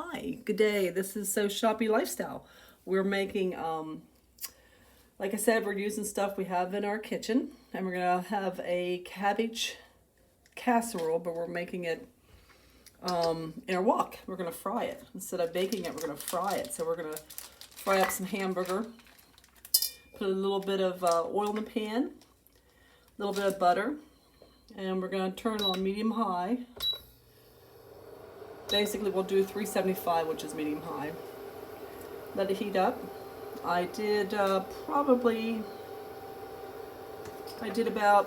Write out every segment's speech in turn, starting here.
Hi, good day. This is So Shoppy Lifestyle. We're making, like I said, we're using stuff we have in our kitchen, and we're gonna have a cabbage casserole, but we're making it in our wok. We're gonna fry it instead of baking it. We're gonna fry it. So we're gonna fry up some hamburger, put a little bit of oil in the pan, a little bit of butter, and we're gonna turn it on medium high. Basically, we'll do 375, which is medium high. Let it heat up. I did about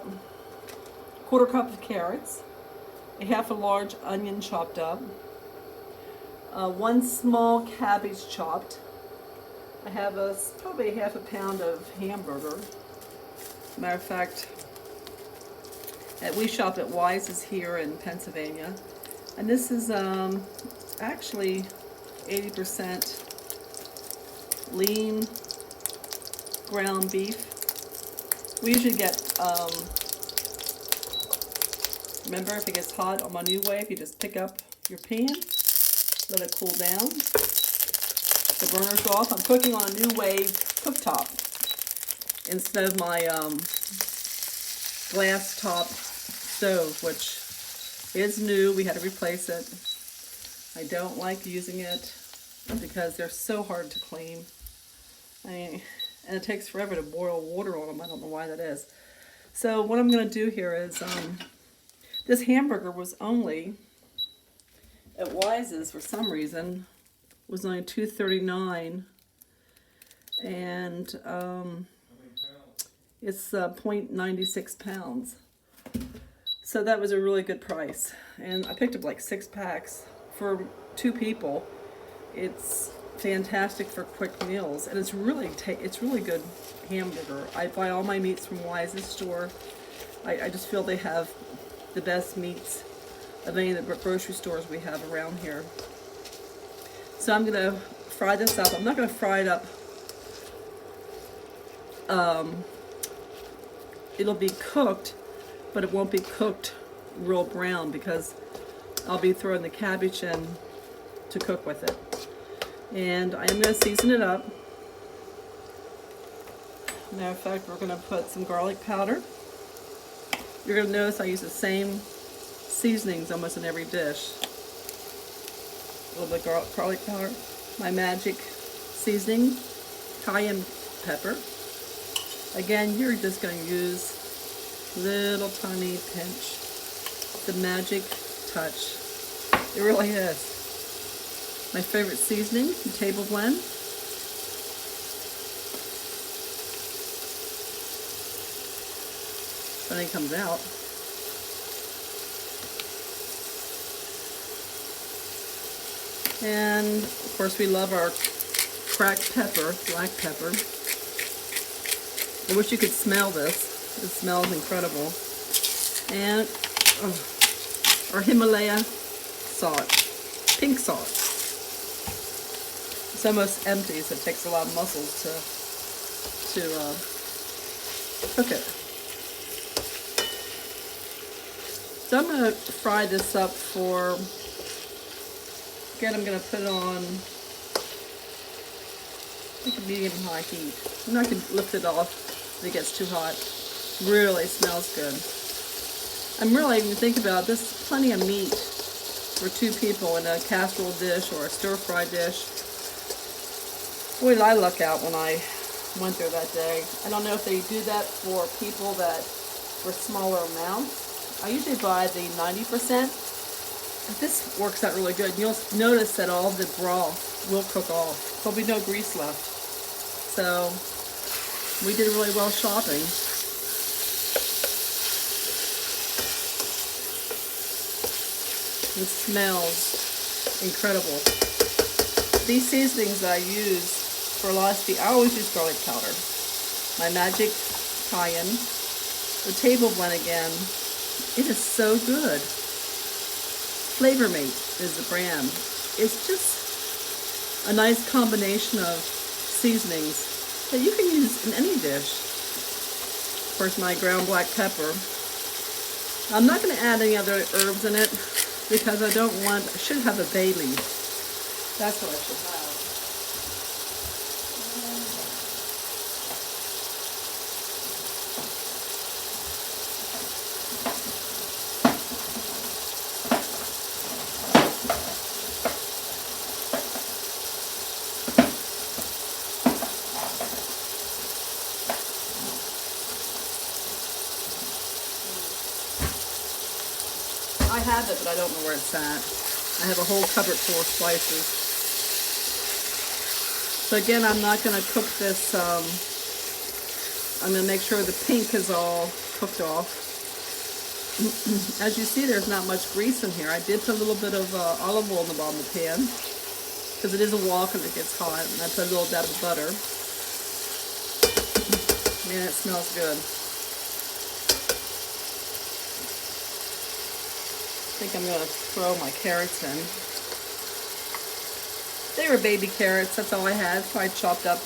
a quarter cup of carrots, a half a large onion chopped up, one small cabbage chopped. I have probably a half a pound of hamburger. Matter of fact, we shop at Wise's here in Pennsylvania. And this is actually 80% lean ground beef. We usually get, remember, if it gets hot on my new wave, you just pick up your pan, let it cool down. The burner's off. I'm cooking on a new wave cooktop instead of my glass top stove, which is new. We had to replace it. I don't like using it because they're so hard to clean. And it takes forever to boil water on them. I don't know why that is. So what I'm going to do here is, this hamburger was only, at Wise's for some reason, was only $2.39. And it's 0.96 pounds. So that was a really good price, and I picked up like 6 packs for 2 people. It's fantastic for quick meals, and it's really good hamburger. I buy all my meats from Wise's store. I just feel they have the best meats of any of the grocery stores we have around here. So I'm gonna fry this up. I'm not gonna fry it up. It'll be cooked, but it won't be cooked real brown because I'll be throwing the cabbage in to cook with it. And I am going to season it up. Matter of fact, we're going to put some garlic powder. You're going to notice I use the same seasonings almost in every dish. A little bit of garlic powder. My magic seasoning, Cayenne Pepper. Again, you're just going to use little tiny pinch. The magic touch. It really is. My favorite seasoning, the table blend. Then it comes out. And of course we love our cracked pepper, black pepper. I wish you could smell this. It smells incredible. And our Himalaya salt, pink salt. It's almost empty, so it takes a lot of muscles to cook it. So I'm going to fry this up for, again, I'm going to put it on like a medium-high heat. I'm not going to lift it off if it gets too hot. Really smells good. I'm really, when you think about it, this is plenty of meat for 2 people in a casserole dish or a stir-fry dish. Boy, did I luck out when I went there that day. I don't know if they do that for people that were smaller amounts. I usually buy the 90%. But this works out really good. You'll notice that all the broth will cook off. There'll be no grease left. So we did really well shopping. It smells incredible. These seasonings that I use for a lot of speed, I always use garlic powder. My magic cayenne, the table blend again. It is so good. Flavor Mate is the brand. It's just a nice combination of seasonings that you can use in any dish. Of course, my ground black pepper. I'm not going to add any other herbs in it because I should have a bay leaf. That's what I should have. I have it, but I don't know where it's at. I have a whole cupboard full of slices. So again, I'm not going to cook this. I'm going to make sure the pink is all cooked off. As you see, there's not much grease in here. I did put a little bit of olive oil in the bottom of the pan because it is a wok and it gets hot. And I put a little dab of butter. Man, it smells good. I think I'm going to throw my carrots in. They were baby carrots, that's all I had, so I chopped up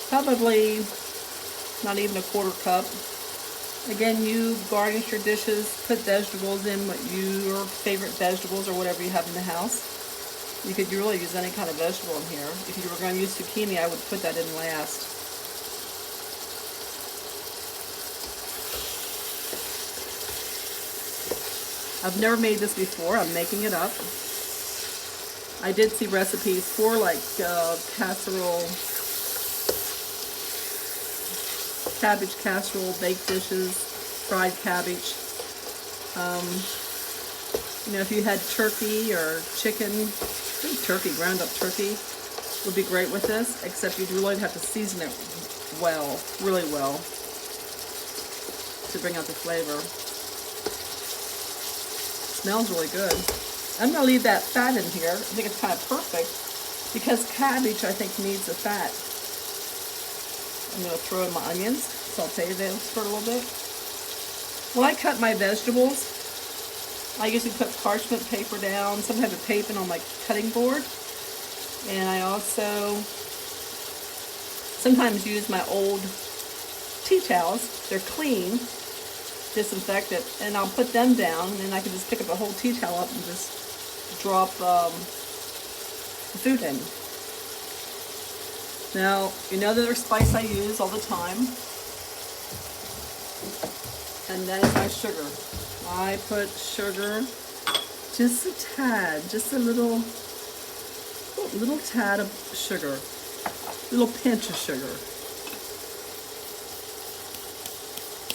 probably not even a quarter cup. Again, you garnish your dishes, put vegetables in, your favorite vegetables or whatever you have in the house. You could really use any kind of vegetable in here. If you were going to use zucchini, I would put that in last. I've never made this before. I'm making it up. I did see recipes for like casserole, cabbage casserole, baked dishes, fried cabbage. You know, if you had turkey or chicken, I think turkey, ground up turkey would be great with this, except you'd really have to season it well, really well, to bring out the flavor. Smells really good. I'm going to leave that fat in here. I think it's kind of perfect because cabbage, I think, needs the fat. I'm going to throw in my onions, saute those for a little bit. When I cut my vegetables, I usually put parchment paper down, some type of paper on my cutting board. And I also sometimes use my old tea towels. They're clean. Disinfect it, and I'll put them down, and I can just pick up a whole tea towel up and just drop the food in. Now, you know the other spice I use all the time, and that is my sugar. I put sugar, just a tad, just a little tad of sugar, a little pinch of sugar.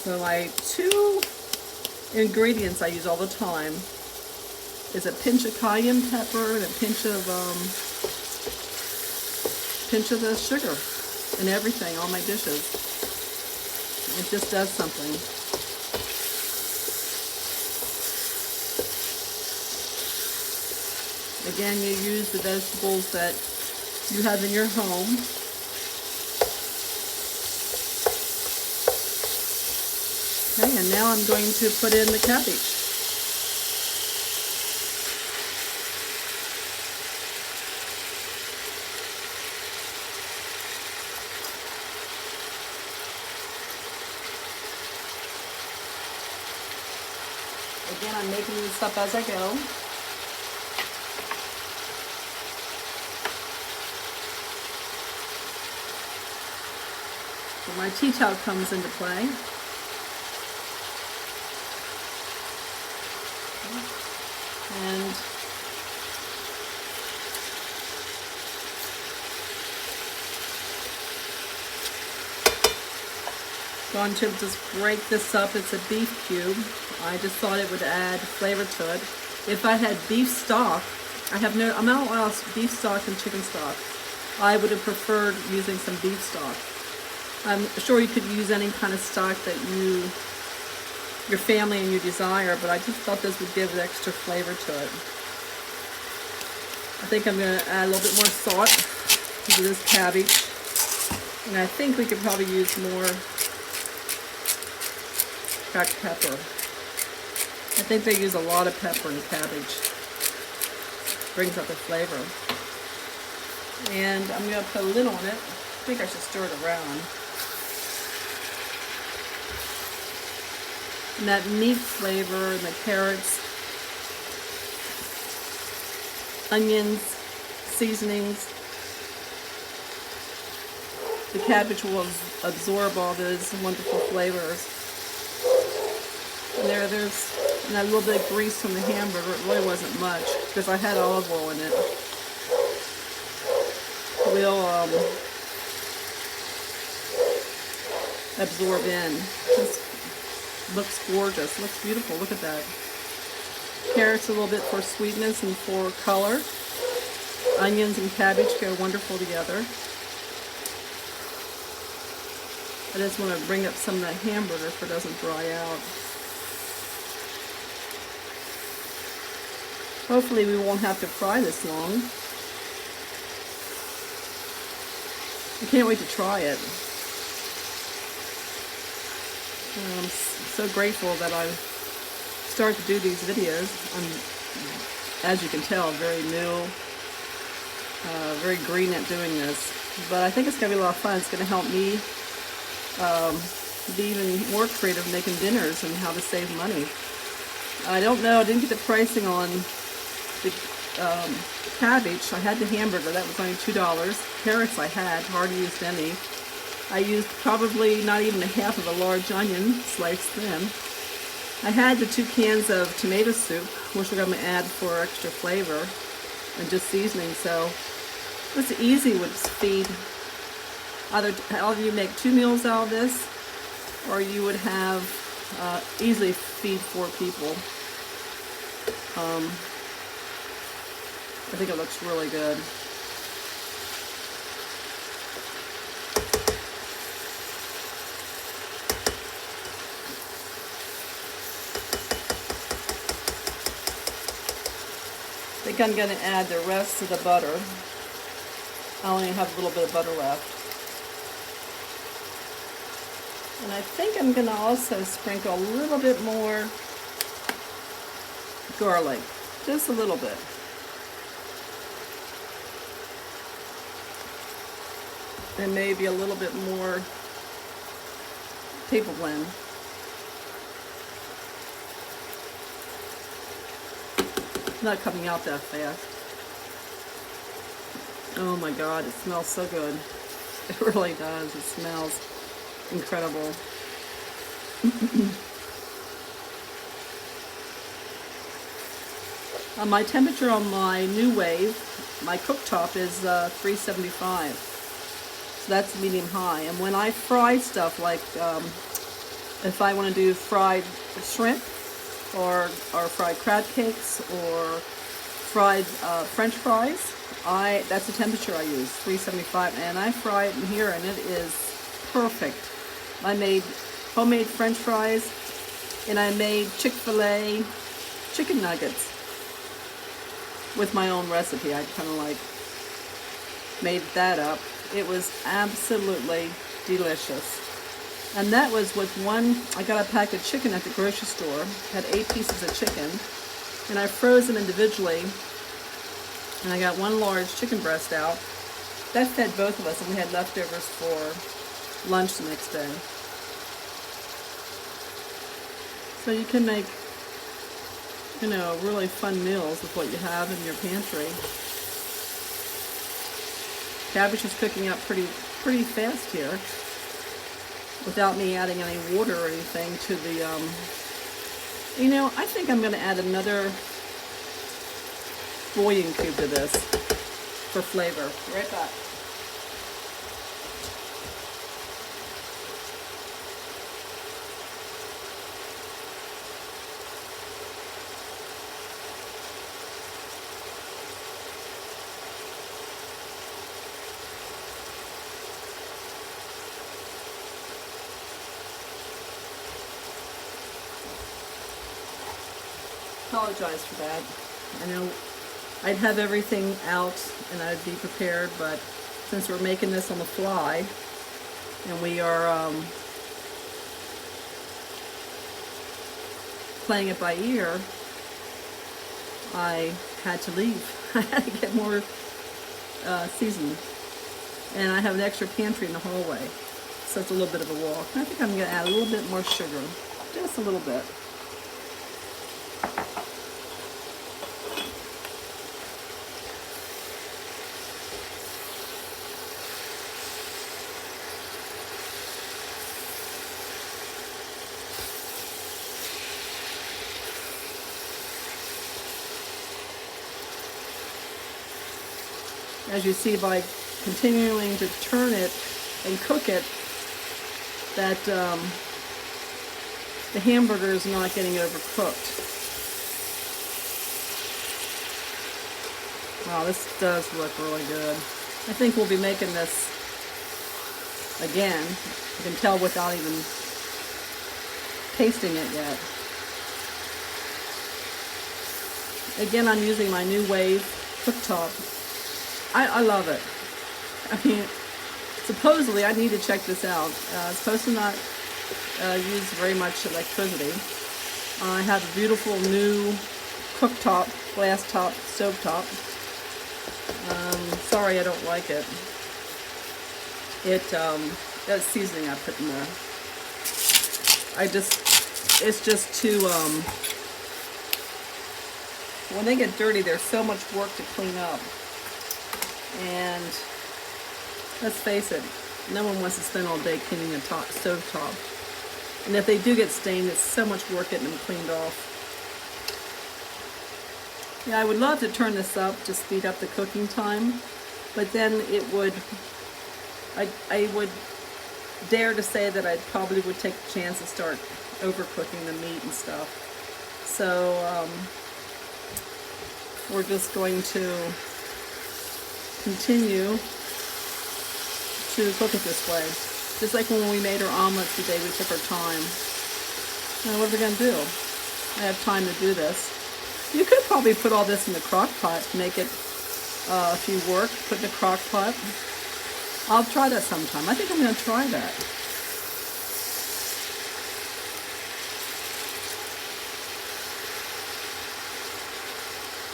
So my two ingredients I use all the time is a pinch of cayenne pepper and a pinch of the sugar in everything, all my dishes. It just does something. Again, you use the vegetables that you have in your home. Okay, and now I'm going to put in the cabbage. Again, I'm making this up as I go. So my tea towel comes into play. And going to just break this up. It's a beef cube. I just thought it would add flavor to it. If I had beef stock, I'm not allowed beef stock and chicken stock. I would have preferred using some beef stock. I'm sure you could use any kind of stock that your family and you desire, but I just thought this would give extra flavor to it. I think I'm going to add a little bit more salt to this cabbage, and I think we could probably use more cracked pepper. I think they use a lot of pepper in cabbage. Brings out the flavor. And I'm going to put a lid on it. I think I should stir it around. And that meat flavor and the carrots, onions, seasonings. The cabbage will absorb all those wonderful flavors. And there's that little bit of grease from the hamburger. It really wasn't much because I had olive oil in it. Will absorb in. Just looks gorgeous. Looks beautiful. Look at that. Carrots a little bit for sweetness and for color. Onions and cabbage go wonderful together. I just want to bring up some of that hamburger so it doesn't dry out. Hopefully we won't have to fry this long. I can't wait to try it. I'm so grateful that I started to do these videos. I'm, as you can tell, very new, very green at doing this. But I think it's going to be a lot of fun. It's going to help me be even more creative making dinners and how to save money. I don't know, I didn't get the pricing on the cabbage. I had the hamburger, that was only $2. Carrots I had, hardly used any. I used probably not even a half of a large onion, sliced thin. I had the 2 cans of tomato soup, which we're going to add for extra flavor, and just seasoning. So it's easy with feed. Either you make 2 meals out of this, or you would have easily feed 4 people. I think it looks really good. I think I'm going to add the rest of the butter. I only have a little bit of butter left. And I think I'm going to also sprinkle a little bit more garlic. Just a little bit. And maybe a little bit more table blend. Not coming out that fast. Oh my God, it smells so good. It really does. It smells incredible. My temperature on my new wave, my cooktop, is 375. So that's medium high. And when I fry stuff, like if I want to do fried shrimp or fried crab cakes or fried French fries, that's the temperature I use, 375, and I fry it in here, and it is perfect. I made homemade French fries, and I made Chick-fil-A chicken nuggets with my own recipe. I kind of like made that up. It was absolutely delicious. And that was with I got a pack of chicken at the grocery store, had 8 pieces of chicken, and I froze them individually, and I got 1 large chicken breast out. That fed both of us, and we had leftovers for lunch the next day. So you can make, you know, really fun meals with what you have in your pantry. Cabbage is cooking up pretty fast here, without me adding any water or anything to the, you know, I think I'm going to add another bouillon cube to this for flavor. Right back. Apologize for that. I know I'd have everything out and I'd be prepared, but since we're making this on the fly and we are playing it by ear, I had to leave. I had to get more seasoning, and I have an extra pantry in the hallway, so it's a little bit of a walk. I think I'm going to add a little bit more sugar, just a little bit. as you see by continuing to turn it and cook it, that the hamburger is not getting overcooked. Wow, this does look really good. I think we'll be making this again. You can tell without even tasting it yet. Again, I'm using my new Wave cooktop. I love it. I mean, supposedly, I need to check this out. It's supposed to not use very much electricity. I have a beautiful new cooktop, glass top, stove top. Sorry, I don't like it. That's seasoning I put in there. It's just too, when they get dirty, there's so much work to clean up. And let's face it, no one wants to spend all day cleaning a stove top. And if they do get stained, it's so much work getting them cleaned off. Yeah, I would love to turn this up to speed up the cooking time, but then it would, I would dare to say that I probably would take a chance to start overcooking the meat and stuff. So we're just going to continue to cook it this way. Just like when we made our omelets today, we took our time. Now what are we going to do? I have time to do this. You could probably put all this in the crock pot to make it, if you work, put in the crock pot. I'll try that sometime. I think I'm going to try that.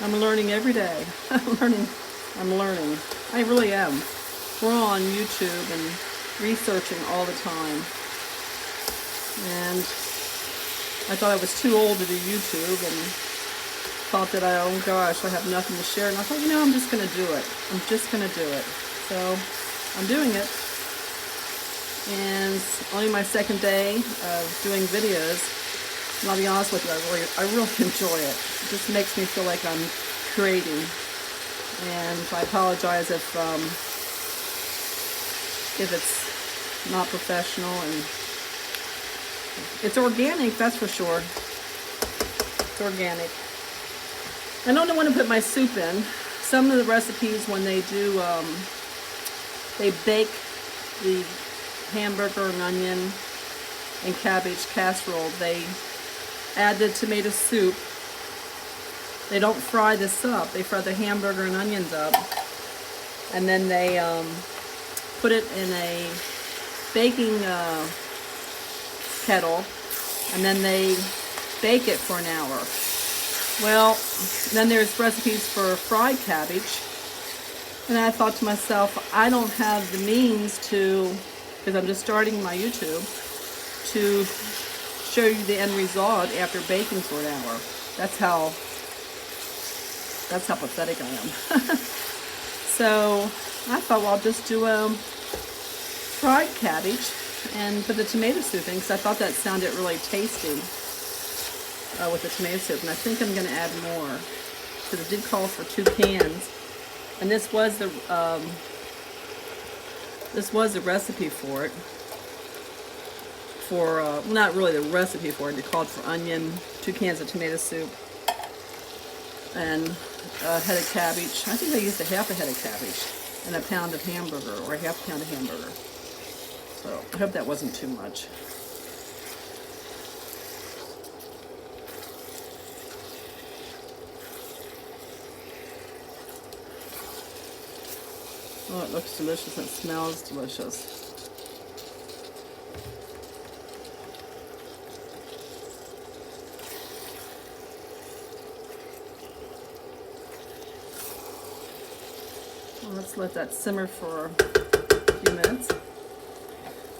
I'm learning every day. I'm learning. I really am. We're on YouTube and researching all the time. And I thought I was too old to do YouTube and thought that oh gosh, I have nothing to share. And I thought, you know, I'm just going to do it. I'm just going to do it. So I'm doing it. And it's only my second day of doing videos. And I'll be honest with you, I really enjoy it. It just makes me feel like I'm creating. And I apologize if it's not professional, and it's organic, that's for sure. It's organic. I don't want to put my soup in. Some of the recipes, when they do, they bake the hamburger and onion and cabbage casserole, they add the tomato soup. They don't fry this up. They fry the hamburger and onions up, and then they put it in a baking kettle, and then they bake it for an hour. Well, then there's recipes for fried cabbage, and I thought to myself, I don't have the means to, because I'm just starting my YouTube, to show you the end result after baking for an hour. That's how pathetic I am. So I thought, well, I'll just do a fried cabbage and put the tomato soup in, because I thought that sounded really tasty with the tomato soup. And I think I'm going to add more, because it did call for 2 cans. And this was the recipe for it. Not really the recipe for it. It called for onion, 2 cans of tomato soup, and a head of cabbage. I think I used a half a head of cabbage and a pound of hamburger, or a half pound of hamburger. So I hope that wasn't too much. Oh, it looks delicious. It smells delicious. Let's let that simmer for a few minutes. I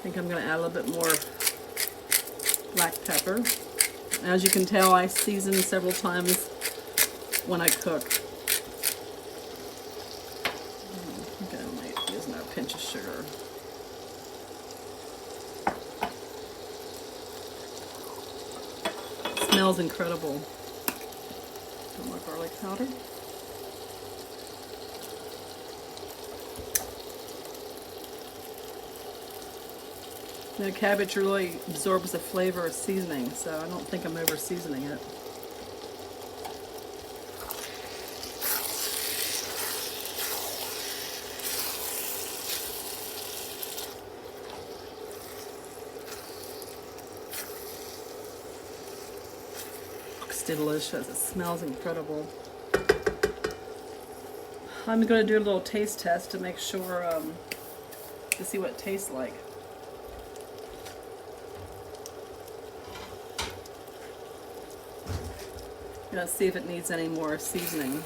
think I'm going to add a little bit more black pepper. As you can tell, I season several times when I cook. Okay, I'm using a pinch of sugar. It smells incredible. Some more garlic powder. The cabbage really absorbs the flavor of seasoning, so I don't think I'm over seasoning it. Looks delicious. It smells incredible. I'm going to do a little taste test to make sure, to see what it tastes like. Let's see if it needs any more seasoning.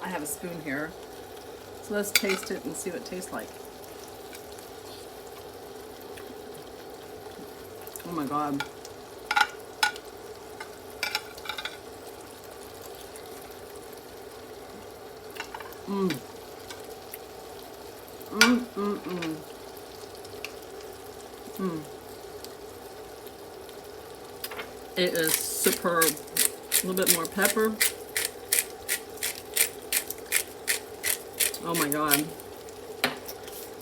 I have a spoon here, so let's taste it and see what it tastes like. Oh my god. Mmm. Mmm, mmm, mmm. Mmm. It is superb. A little bit more pepper. Oh my god.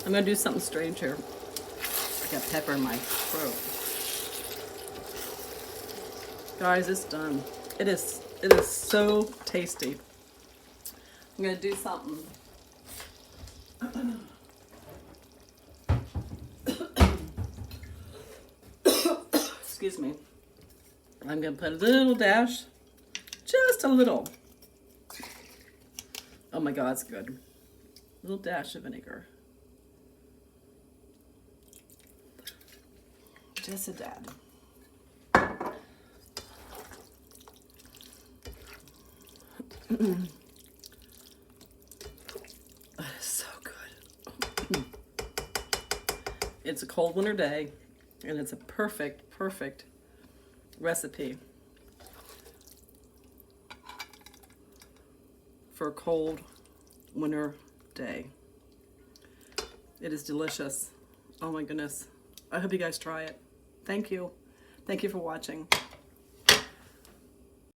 I'm gonna do something strange here. I got pepper in my throat. Guys, it's done. It is so tasty. I'm gonna do something. Excuse me. I'm gonna put a little dash, just a little. Oh my god, it's good. A little dash of vinegar. Just a dab. It's so good. It's a cold winter day, and it's a perfect, perfect recipe for a cold winter day. It is delicious. Oh my goodness. I hope you guys try it. Thank you. Thank you for watching.